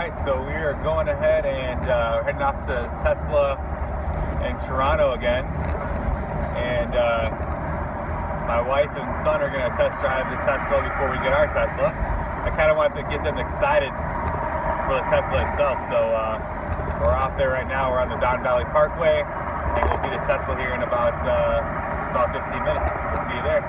right, so we are going ahead and heading off to Tesla in Toronto again. And my wife and son are going to test drive the Tesla before we get our Tesla. I kind of want to get them excited for the Tesla itself. So we're off there right now. We're on the Don Valley Parkway, and we'll be to Tesla here in about 15 minutes. We'll see you there.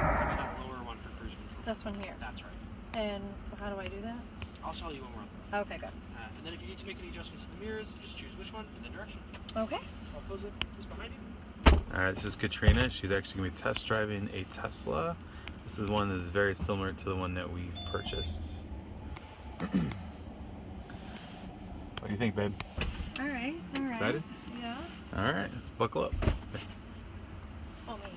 Lower one for cruise control. This one here. That's right. And how do I do that? I'll show you when we're on. Okay, good. And then if you need to make any adjustments to the mirrors, just choose which one and then direction. Okay. So I'll close it just behind you. Alright, this is Katrina. She's actually going to be test driving a Tesla. This is one that is very similar to the one that we've purchased. What do you think, babe? Alright, alright. Excited? Yeah. Alright, buckle up. Oh, man.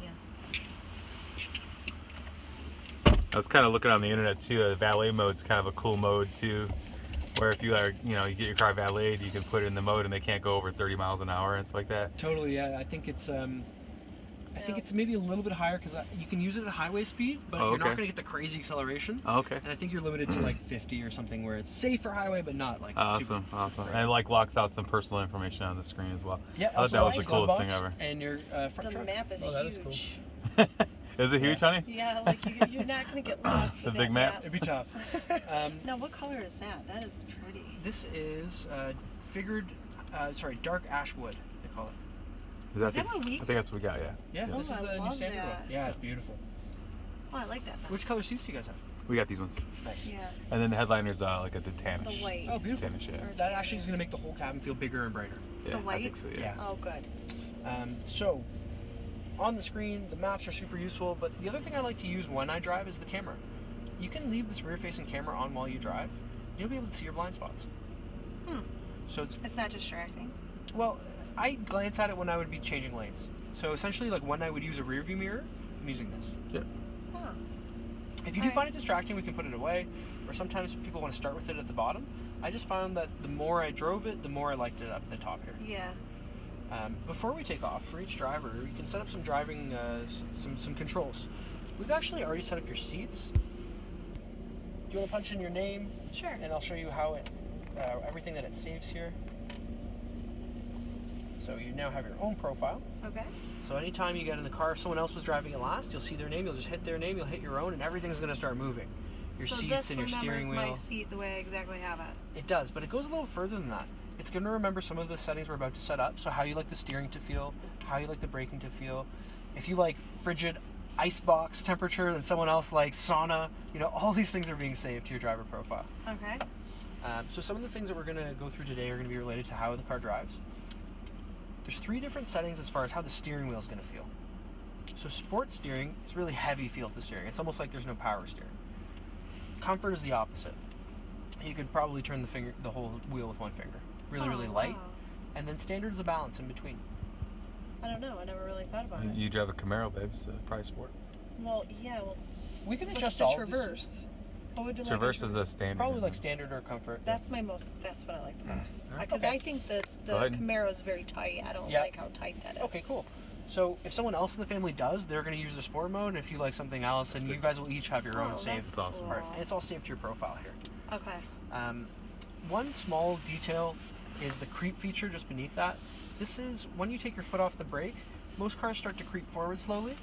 I was kind of looking on the internet too. The valet mode's kind of a cool mode too, where if you are, you get your car valeted, you can put it in the mode and they can't go over 30 miles an hour and stuff like that. Totally, yeah. I think it's maybe a little bit higher because you can use it at highway speed, but you're not going to get the crazy acceleration. Oh, okay. And I think you're limited to like 50 or something, where it's safe for highway, but not like awesome. And it like locks out some personal information on the screen as well. Yeah, I thought that was the coolest thing ever. And your front truck. The map is huge. That is cool. Is it huge, honey? Yeah, like you're not going to get lost. The big map? It'd be tough. Now, what color is that? That is pretty. This is dark ash wood, they call it. Is that what we? I think that's what we got, yeah. Yeah, Oh, this is I the new love standard one. that. Yeah, it's beautiful. Oh, I like that. Which color seats do you guys have? We got these ones. Nice. Yeah. And then the headliner's like a tannish. The white. Oh, beautiful. Tannish, yeah. That actually is going to make the whole cabin feel bigger and brighter. Yeah, The white? I think so, yeah. Oh, good. So, on the screen, the maps are super useful, but the other thing I like to use when I drive is the camera. You can leave this rear-facing camera on while you drive. You'll be able to see your blind spots. So it's not distracting? Well, I glance at it when I would be changing lanes. So essentially, like when I would use a rear view mirror, I'm using this. Yeah. Huh. If you do find it distracting, we can put it away. Or sometimes people want to start with it at the bottom. I just found that the more I drove it, the more I liked it up at the top here. Yeah. Before we take off, for each driver, we can set up some driving, some controls. We've actually already set up your seats. Do you want to punch in your name? Sure. And I'll show you how it, everything that it saves here. So you now have your own profile. Okay. So anytime you get in the car, if someone else was driving it last, you'll see their name, you'll just hit their name, you'll hit your own, and everything's going to start moving. Your seats and your steering wheel. So this remembers my seat the way I exactly have it? It does, but it goes a little further than that. It's going to remember some of the settings we're about to set up, so how you like the steering to feel, how you like the braking to feel. If you like frigid icebox temperature and someone else likes sauna, all these things are being saved to your driver profile. Okay. So some of the things that we're going to go through today are going to be related to how the car drives. There's 3 different settings as far as how the steering wheel is going to feel. So sport steering is really heavy feel to the steering. It's almost like there's no power steering. Comfort is the opposite. You could probably turn the whole wheel with one finger. Really light. Wow. And then standard is a balance in between. I don't know. I never really thought about it. You drive a Camaro, babe, so probably sport. Well, yeah. Well, We can what's adjust the all Traverse? What would you Traverse like? is a standard. Probably like standard or comfort. That's what I like the most. Because Okay. I think the Camaro is very tight. I don't like how tight that is. Okay, cool. So if someone else in the family does, they're going to use the sport mode. And if you like something else, then you guys will each have your own saved. That's awesome. part. And it's all saved to your profile here. Okay. One small detail is the creep feature just beneath that. This is when you take your foot off the brake, most cars start to creep forward slowly,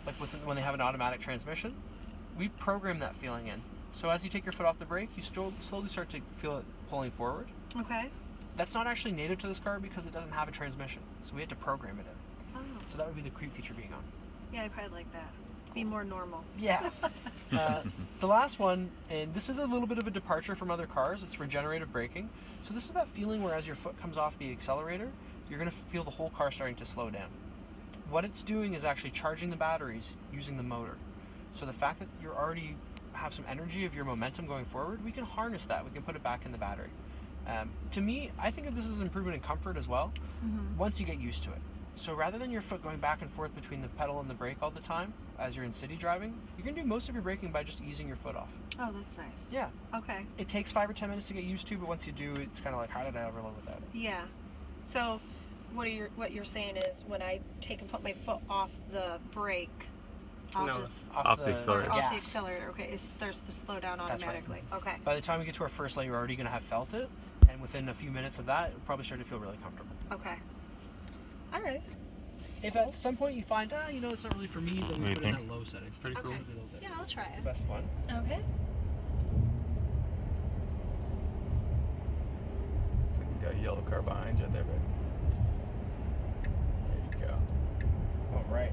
like when they have an automatic transmission. We program that feeling in. So as you take your foot off the brake, you slowly start to feel it pulling forward. Okay. That's not actually native to this car because it doesn't have a transmission. So we had to program it in. Oh. So that would be the creep feature being on. Yeah, I probably like that. Be more normal. Yeah. The last one, and this is a little bit of a departure from other cars, it's regenerative braking. So this is that feeling where as your foot comes off the accelerator, you're going to feel the whole car starting to slow down. What it's doing is actually charging the batteries using the motor. So the fact that you already have some energy of your momentum going forward, we can harness that. We can put it back in the battery. To me, I think that this is an improvement in comfort as well, once you get used to it. So rather than your foot going back and forth between the pedal and the brake all the time as you're in city driving, you can do most of your braking by just easing your foot off. Oh, that's nice. Yeah. Okay. It takes 5 or 10 minutes to get used to, but once you do, it's kind of like, how did I ever live without it? Yeah. So what you're saying is when I take and put my foot off the brake, I'll just off the accelerator. off the accelerator. Okay, it starts to slow down automatically. Right. Okay. By the time we get to our first lane, we're already going to have felt it, And within a few minutes of that, it'll probably start to feel really comfortable. Okay. All right. If at some point you find, you know, it's not really for me, then we What put do it you in that low setting. Pretty cool. Okay. A little bit. Yeah, I'll try It's it. the best one. Okay. So you got a yellow car behind you there, babe. There you go. All right.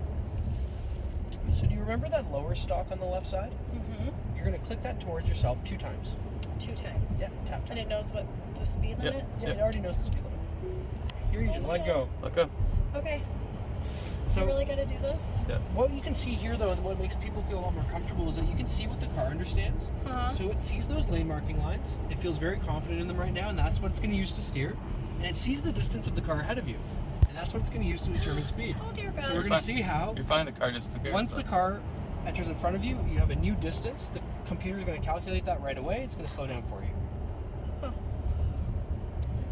So do you remember that lower stalk on the left side? Mm-hmm. You're going to click that towards yourself 2 times. 2 times. Yeah, tap, tap. And it knows what the speed limit? Yeah, Yep. it already knows the speed limit. Here you just let go. Let go. Okay. So I really got to do this? what you can see here, though, and what makes people feel a lot more comfortable is that you can see what the car understands. Uh-huh. So it sees those lane marking lines. It feels very confident in them right now, and that's what it's going to use to steer. And it sees the distance of the car ahead of you, and that's what it's going to use to determine speed. Oh, dear God. So we're going to see how, You're fine. The car just took care once of the itself. car enters in front of you, you have a new distance. The computer's going to calculate that right away. It's going to slow down for you. Huh.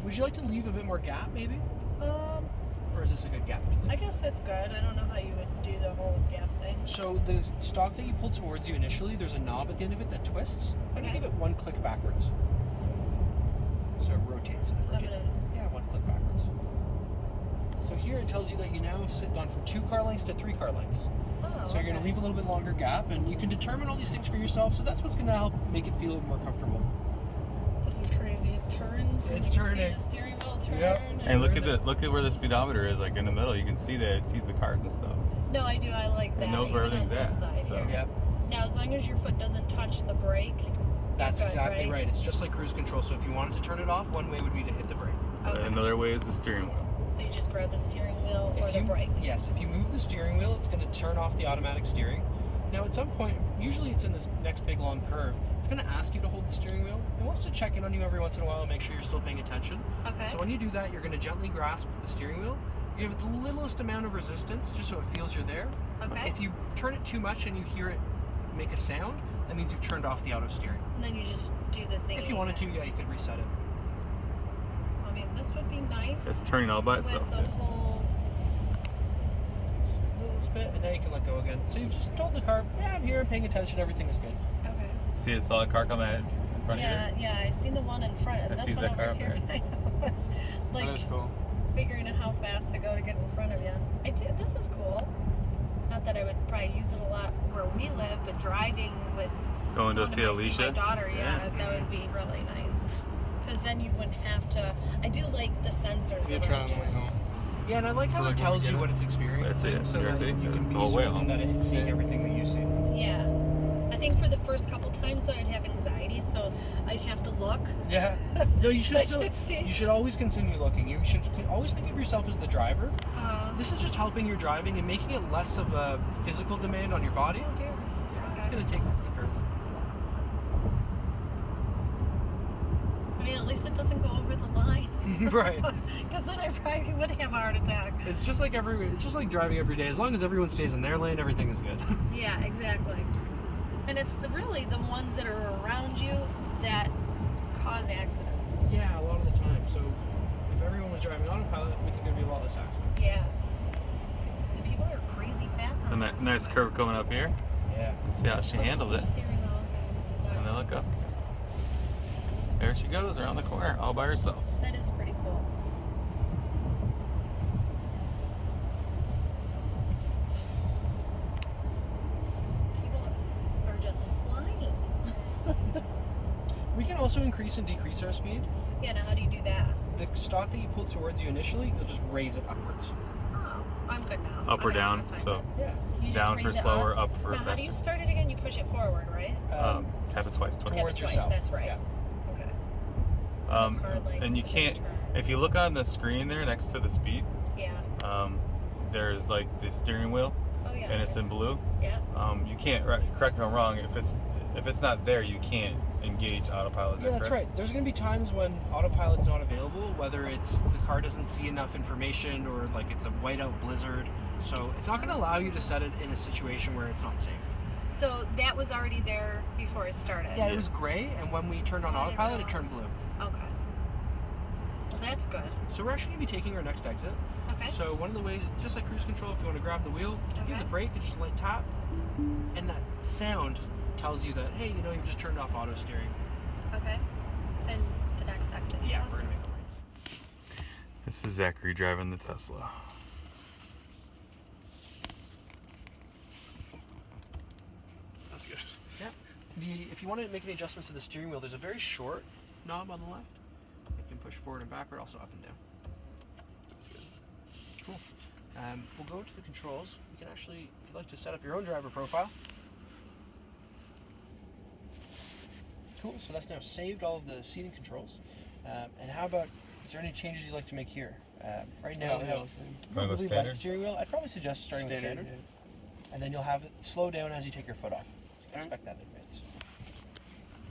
Would you like to leave a bit more gap, maybe? Or is this a good gap to leave? I guess that's good. I don't know how you would do the whole gap thing. So the stalk that you pull towards you initially, there's a knob at the end of it that twists. I'm gonna Okay. give it 1 click backwards. So it rotates. And it So I'm rotates. gonna- Yeah, 1 click backwards. So here it tells you that you now have gone from 2 car lengths to 3 car lengths. Oh, So you're gonna okay. leave a little bit longer gap, and you can determine all these things for yourself. So that's what's gonna help make it feel more comfortable. This is crazy. It turns. and It's you can turning. See the steering wheel turn. Yep. And look Where at look at where the speedometer is, like in the middle. You can see that it sees the cars and stuff. No, I do. I like that. It knows where even on everything's this at, side so- here. Yep. Now, as long as your foot doesn't touch the brake. That's you're good, exactly right. It's just like cruise control. So if you wanted to turn it off, one way would be to hit the brake. Okay. Another way is the steering wheel. So you just grab the steering wheel or the brake. Yes, if you move the steering wheel, it's going to turn off the automatic steering. Now, at some point, usually it's in this next big long curve, it's going to ask you to hold the steering wheel. It wants to check in on you every once in a while and make sure you're still paying attention. Okay. So when you do that, you're going to gently grasp the steering wheel. You give it the littlest amount of resistance, just so it feels you're there. Okay. If you turn it too much and you hear it make a sound, that means you've turned off the auto steering. And then you just do the thing. If you wanted to, yeah, you could reset it. I mean, this would be nice. It's turning all by with itself the too. whole. A little bit, and now you can let go again. So you just told the car, yeah, I'm here, I'm paying attention, everything is good. Okay. See a solid car coming in front Yeah, of you. yeah. I seen the one in front, and I this see one that over car up here. there. I was like That is cool. figuring out how fast to go to get in front of you. I did. This is cool. Not that I would probably use it a lot where we live, but driving with Going to going see my Alicia. daughter, yeah, that would be really nice. Because then you wouldn't have to. I do like the sensors. around you. Yeah, and I like how So, it like, when we tells get you it- what it's experiencing, That's it, so yeah, that see? you can be The whole way certain along. that it's seeing Yeah. everything that you see. Yeah. I think for the first couple times though, I'd have anxiety, so I'd have to look. Yeah. No, you should Like, still. let's see. You should always continue looking. You should always think of yourself as the driver. Oh This is just helping your driving and making it less of a physical demand on your body. dear. It's Okay. gonna take the curve. I mean, at least it doesn't go over the line. Right. Because then I probably would have a heart attack. It's just like driving every day. As long as everyone stays in their lane, everything is good. Yeah, exactly. And it's really the ones that are around you that cause accidents. Yeah, a lot of the time. So if everyone was driving autopilot, we think there'd be a lot less accidents. Yeah. And people are crazy fast on And this. that nice curve coming up here. Yeah. See how she handles it. Steering wheel. And then look up. There she goes around the corner all by herself. That is pretty cool. People are just flying. We can also increase and decrease our speed. Yeah, now how do you do that? The stalk that you pull towards you initially, you'll just raise it upwards. Oh, I'm good now. Up or Okay, down. I'm fine. So Yeah. You just down for raise it slower, up. up for Now, how do you faster. start it again? You push it forward, right? Tap it twice. Tap it Towards twice, yourself. that's right. Yeah. Okay. Car length, And you so can't, turn. if you look on the screen there next to the speed, Yeah. there's like the steering wheel, Oh yeah. and it's in blue. Yeah. You can't, correct me if I'm wrong, if it's not there, you can't engage autopilot. Is Yeah, that that's correct? right. There's going to be times when autopilot's not available, whether it's the car doesn't see enough information or like it's a whiteout blizzard. So it's not going to allow you to set it in a situation where it's not safe. So that was already there before it started. Yeah, it was gray, and when we turned on I didn't autopilot, it turned blue. realize. Okay. Well, that's good. So we're actually going to be taking our next exit. Okay. So one of the ways, just like cruise control, if you want to grab the wheel, give Okay. the brake, and just a light tap, and that sound tells you that, hey, you know, you've just turned off auto steering. Okay. And the next box that you Yeah, saw? we're gonna make them. This is Zachary driving the Tesla. That's good. Yeah. If you want to make any adjustments to the steering wheel, there's a very short knob on the left. You can push forward and backward, also up and down. That's good. Cool. We'll go to the controls. You can actually, if you'd like to set up your own driver profile. Cool, so that's now saved all of the seating controls. And how about, is there any changes you'd like to make here? Right now we have really light steering wheel. I'd probably suggest starting with standard. Yeah. And then you'll have it slow down as you take your foot off. So expect that in advance.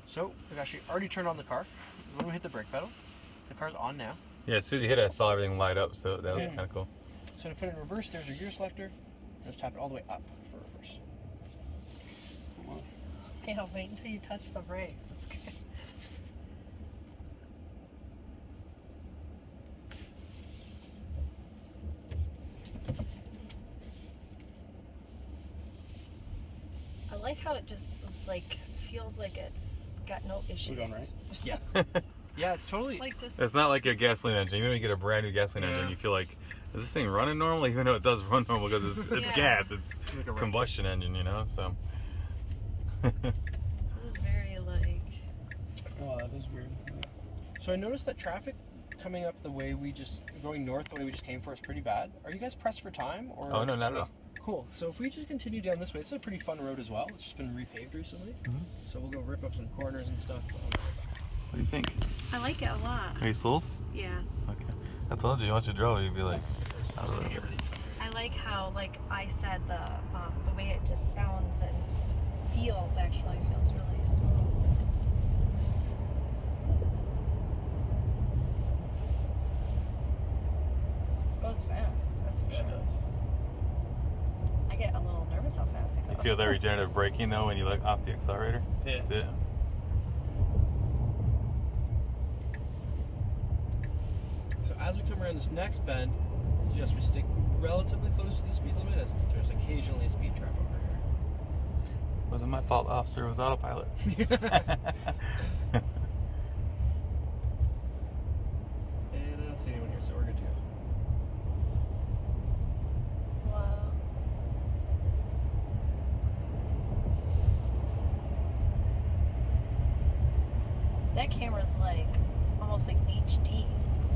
So we've actually already turned on the car. When we hit the brake pedal, the car's on now. Yeah, as soon as you hit it, I saw everything light up, so that was kind of cool. So to put it in reverse, there's your gear selector. Just tap it all the way up for reverse. Yeah, wait until you touch the brakes. That's good. I like how it just is like feels like it's got no issues. We're going right? Yeah. Yeah, it's totally Like just. It's not like a gasoline engine. Even when you get a brand new gasoline engine, you feel like, is this thing running normal? Even though it does run normal because it's gas. It's like a combustion engine, you know. So. This is very like. Oh, that is weird. So I noticed that traffic coming up the way going north the way we just came for is pretty bad. Are you guys pressed for time? Or? Oh no, not at all. Cool. So if we just continue down this way, this is a pretty fun road as well. It's just been repaved recently. So we'll go rip up some corners and stuff. What do you think? I like it a lot. Are you sold? Yeah. Okay. I told you once you drove, you'd be like, I don't know. I like how, like I said, the way it just sounds and feels really smooth. Goes fast. That's for sure. I get a little nervous how fast it goes. You feel that regenerative braking though when you let off the accelerator? Yeah. That's it. So as we come around this next bend, I suggest we stick relatively close to the speed limit as there's occasionally a speed trap over here. Wasn't my fault, officer. It was autopilot. And I don't see anyone here, so we're good to go. Wow. That camera's like almost like HD.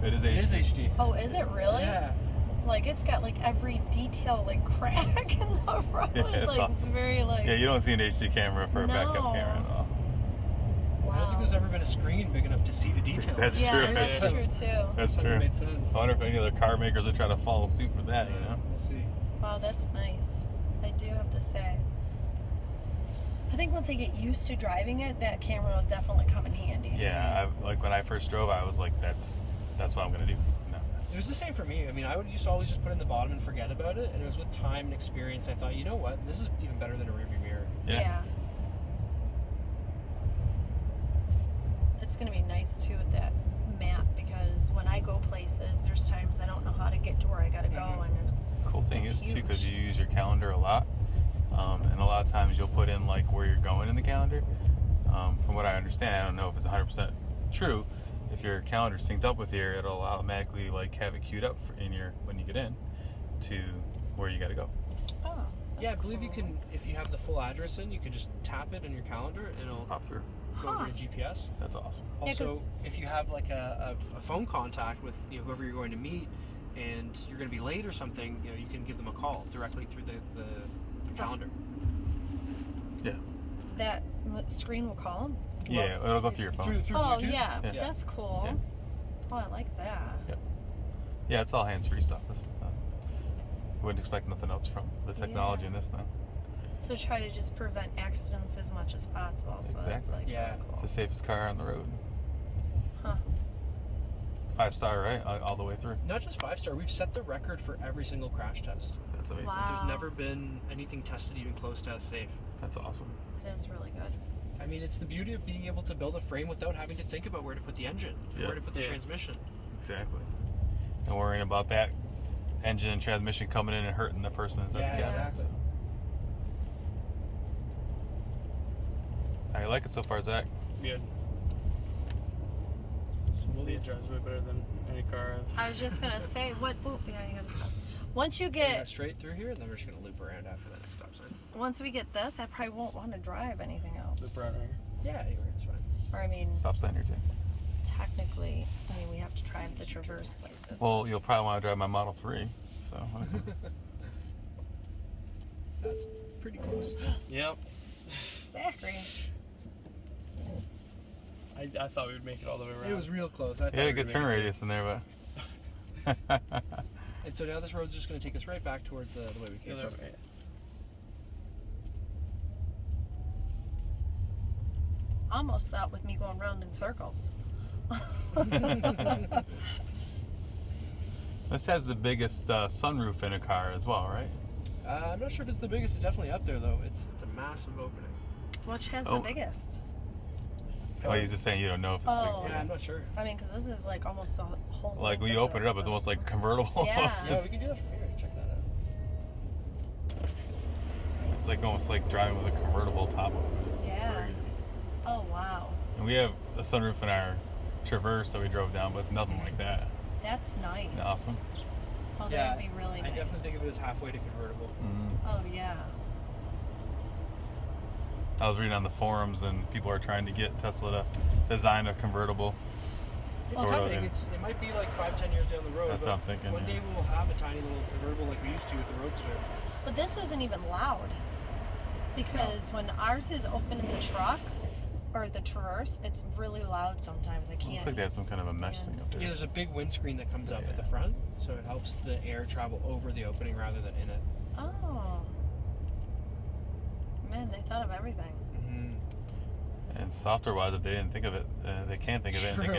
It is HD. It is HD. Oh, is it really? Yeah. Like it's got like every detail like crack in the road. Yeah, it's like awesome. it's very like. Yeah, you don't see an HD camera for a backup camera at all. I don't think there's ever been a screen big enough to see the details. That's yeah, true. that's Yeah. true too. That's That true. made sense. I wonder if any other car makers would try to follow suit for that, you know? We'll see. Wow, that's nice. I do have to say. I think once I get used to driving it, that camera will definitely come in handy. Yeah, like when I first drove, I was like, that's what I'm gonna do. No, It was the same for me. I mean, I used to always just put it in the bottom and forget about it, and it was with time and experience I thought, you know what, this is even better than a rearview mirror. Yeah. It's gonna be nice too with that map because when I go places, there's times I don't know how to get to where I gotta go, and it's Cool thing it's is too, because huge. you use your calendar a lot, and a lot of times you'll put in like where you're going in the calendar. From what I understand, I don't know if it's 100% true. If your calendar synced up with here, it'll automatically like have it queued up when you get in to where you got to go. Oh. Yeah, I that's believe you cool. can, if you have the full address in, you can just tap it on your calendar and it'll Pop through. go over to GPS. That's awesome. Yeah, Also, 'cause- if you have like a phone contact with whoever you're going to meet and you're going to be late or something, you can give them a call directly through the calendar. Yeah. That screen will call them. Yeah, it'll go through your phone. Through Oh Bluetooth? yeah, Yeah. that's cool. Yeah. Oh, I like that. Yeah, it's all hands-free stuff. Wouldn't expect nothing else from the technology in this thing. So try to just prevent accidents as much as possible. So that's Exactly. like Yeah. really It's cool. the safest car on the road. Huh. 5-star, right? All the way through. Not just 5-star, we've set the record for every single crash test. That's amazing. Wow. There's never been anything tested even close to as safe. That's awesome. It is really good. I mean, it's the beauty of being able to build a frame without having to think about where to put the engine, Yeah. where to put the transmission. Exactly. And worrying about that engine and transmission coming in and hurting the person inside Yeah, the cabin. exactly. How you like it so far, Zach? Good. So It drives way better than any car I was just gonna say, what? Oh, yeah, you gotta stop. Once you We're get, gonna go straight through here, and then we're just gonna loop around after that next stop sign. once we get this, I probably won't want to drive anything else. the right here. Yeah, anywhere it's fine. Or I mean, Stop sign here too. technically, I mean, we have to drive the traverse places. Well, you'll probably want to drive my Model 3. So. That's pretty close. Yep. Zachary. I thought we would make it all the way around. It was real close. You had a good turn radius in there, but. And so now this road's just going to take us right back towards the way we came from. Almost that with me going round in circles. This has the biggest sunroof in a car as well, right? I'm not sure if it's the biggest. It's definitely up there, though. It's a massive opening. Which has Oh. the biggest? Oh, you're just saying you don't know if it's Oh. big. Yeah, I'm not sure. I mean, because this is like almost the whole. Like when length you of open it up, it's almost like a convertible. Yeah. almost. Yeah, we can do that from here. Check that out. It's like almost like driving with a convertible top of it. It's Yeah. crazy. Oh wow, And we have a sunroof in our Traverse that we drove down, but nothing like that. that's nice. Awesome. Oh, Yeah, that'd be really I nice. definitely think of it as halfway to convertible. Oh yeah. I was reading on the forums, and people are trying to get Tesla to design a convertible. It's Sort of, coming. yeah. It might be like 5-10 years down the road. That's but what I'm thinking, One yeah. day we will have a tiny little convertible like we used to with the Roadster. But this isn't even loud because when ours is open in the truck or the Traverse, it's really loud sometimes. I can't. Looks like they had some kind of a mesh thing up Yeah, there. there's a big windscreen that comes up at the front, so it helps the air travel over the opening rather than in it. Oh. Man, they thought of everything. And software-wise, if they didn't think of it, they can think of it, True.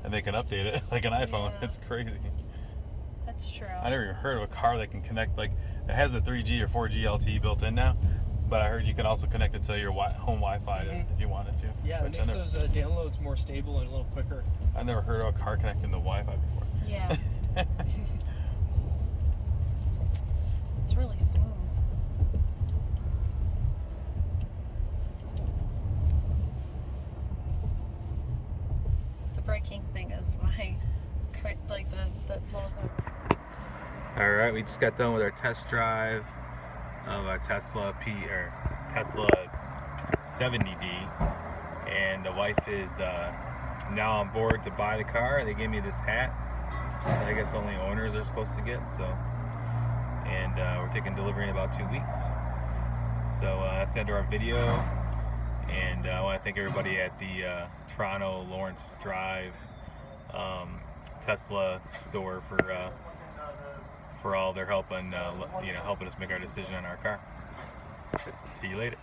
and they can update it like an iPhone. Yeah. It's crazy. That's true. I never even heard of a car that can connect, like, it has a 3G or 4G LTE built in now, but I heard you can also connect it to your home Wi-Fi if you wanted to. Yeah, it which makes those downloads more stable and a little quicker. I never heard of a car connecting to Wi-Fi before. Yeah. It's really smooth. The braking thing is my, like the blows up. All right, we just got done with our test drive of our Tesla 70D, and the wife is now on board to buy the car. They gave me this hat that I guess only owners are supposed to get. So, and we're taking delivery in about 2 weeks. So that's the end of our video, and I want to thank everybody at the Toronto Lawrence Drive Tesla store for all their help and helping us make our decision on our car. See you later.